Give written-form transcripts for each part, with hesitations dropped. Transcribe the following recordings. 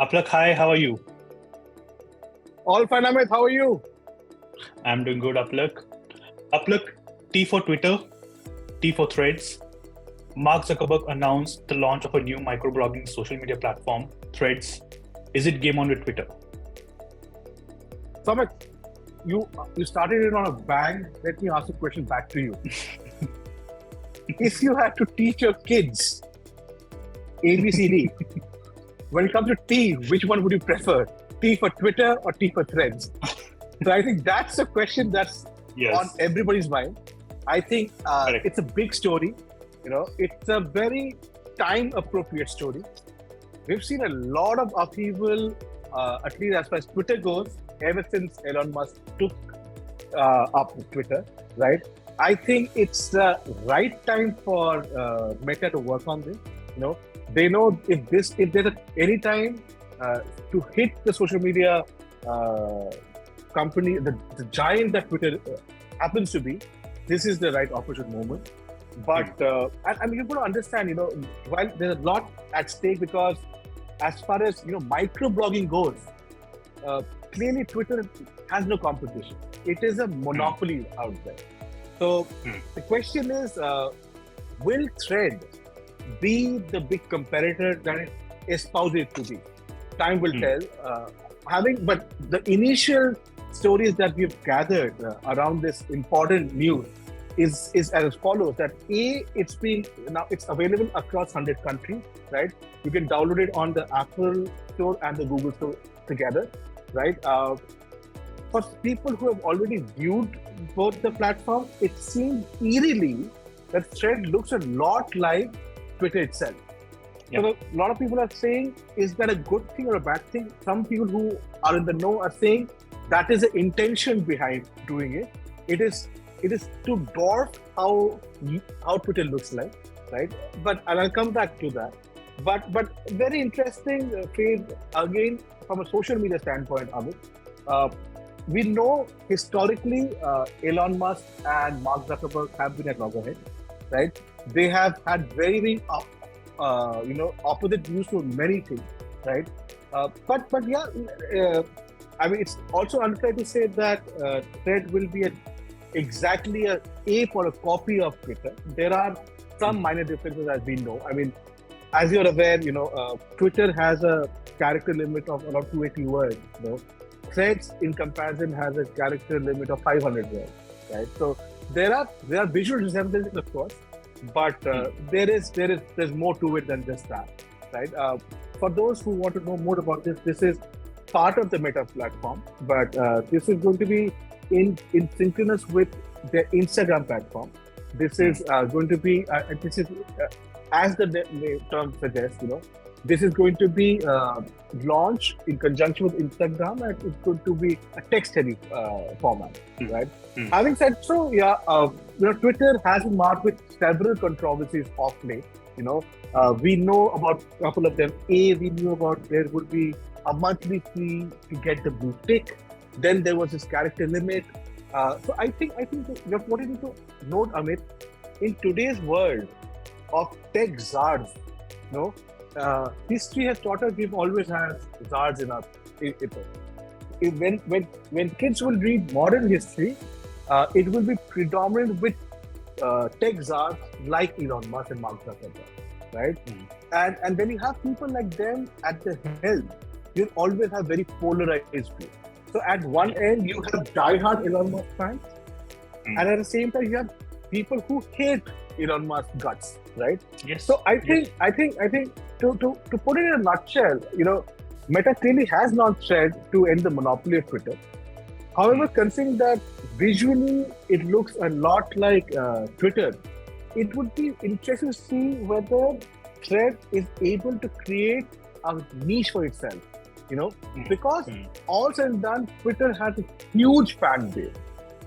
Apalak, hi, how are you? All fine, Amit. How are you? I'm doing good, Apalak. Apalak, T for Twitter, T for Threads. Mark Zuckerberg announced the launch of a new microblogging social media platform, Threads. Is it game on with Twitter? So, Amit, you started it on a bang. Let me ask a question back to you. If you had to teach your kids ABCD, when it comes to T, which one would you prefer? T for Twitter or T for Threads? So I think that's a question that's on everybody's mind. I think it's a big story. It's a very time-appropriate story. We've seen a lot of upheaval, at least as far as Twitter goes, ever since Elon Musk took up Twitter, right? I think it's the right time for Meta to work on this. They know if there's any time to hit the social media company, the giant that Twitter happens to be, this is the right opportune moment. But and you've got to understand, while there's a lot at stake, because as far as microblogging goes, clearly Twitter has no competition. It is a monopoly out there. So the question is, will Thread be the big competitor that it espoused it to be? Time will tell. But the initial stories that we've gathered around this important news is as follows: that it's available across 100 countries, right? You can download it on the Apple Store and the Google Store together, right? For people who have already viewed both the platforms, it seems eerily that Thread looks a lot like Twitter itself. Yep. So a lot of people are saying, is that a good thing or a bad thing? Some people who are in the know are saying that is the intention behind doing it. It is to dwarf how Twitter looks like, right? And I'll come back to that. But very interesting phase again from a social media standpoint, Amit. We know historically Elon Musk and Mark Zuckerberg have been at loggerheads, right? They have had very opposite views to many things, right? But yeah, I mean, it's also unfair to say that Thread will be exactly a ape or a copy of Twitter. There are some minor differences, as we know. I mean, as you're aware, Twitter has a character limit of around 280 words. Threads, in comparison, has a character limit of 500 words, right? So there are visual resemblances, of course, but there's more to it than just that, right? For those who want to know more about this is part of the Meta platform, but this is going to be in synchronous with the Instagram platform. This is going to be as the term suggests, this is going to be launched in conjunction with Instagram, and it's going to be a text-heavy format, right? Having said so, Twitter has been marked with several controversies of late. We know about a couple of them. We knew about there would be a monthly fee to get the blue tick. Then there was this character limit. So I think what you need to note, Amit, in today's world of tech czars, history has taught us we've always had czars in our people. When kids will read modern history, it will be predominant with tech czars like Elon Musk and Mark Zuckerberg, right? And when you have people like them at the helm, you always have very polarized views. So at one end, you have diehard Elon Musk fans, and at the same time, you have people who hate Elon Musk's guts, right? Yes. So I think to put it in a nutshell, Meta clearly has not tried to end the monopoly of Twitter. However, considering that visually it looks a lot like Twitter, it would be interesting to see whether Thread is able to create a niche for itself. Because all said and done, Twitter has a huge fan base,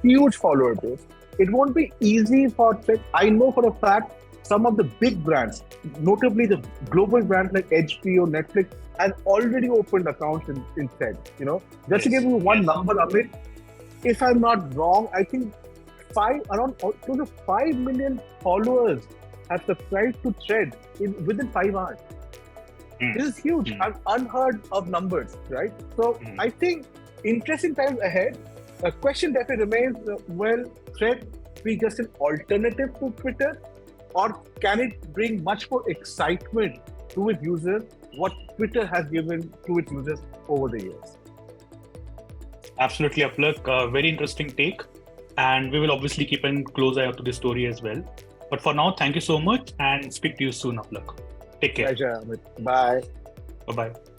huge follower base. It won't be easy for Thread. I know for a fact some of the big brands, notably the global brands like HBO, Netflix, have already opened accounts in Thread. Just to give you one number of it, if I'm not wrong, I think around close to 5 million followers have subscribed to Thread within 5 hours. This is huge, unheard of numbers, right? So I think interesting times ahead. The question definitely remains: will Thread be just an alternative to Twitter, or can it bring much more excitement to its users? What Twitter has given to its users over the years. Absolutely, Apalak. Very interesting take. And we will obviously keep a close eye out to this story as well. But for now, thank you so much and speak to you soon, Apalak. Take care. Pleasure, Amit. Bye. Bye-bye.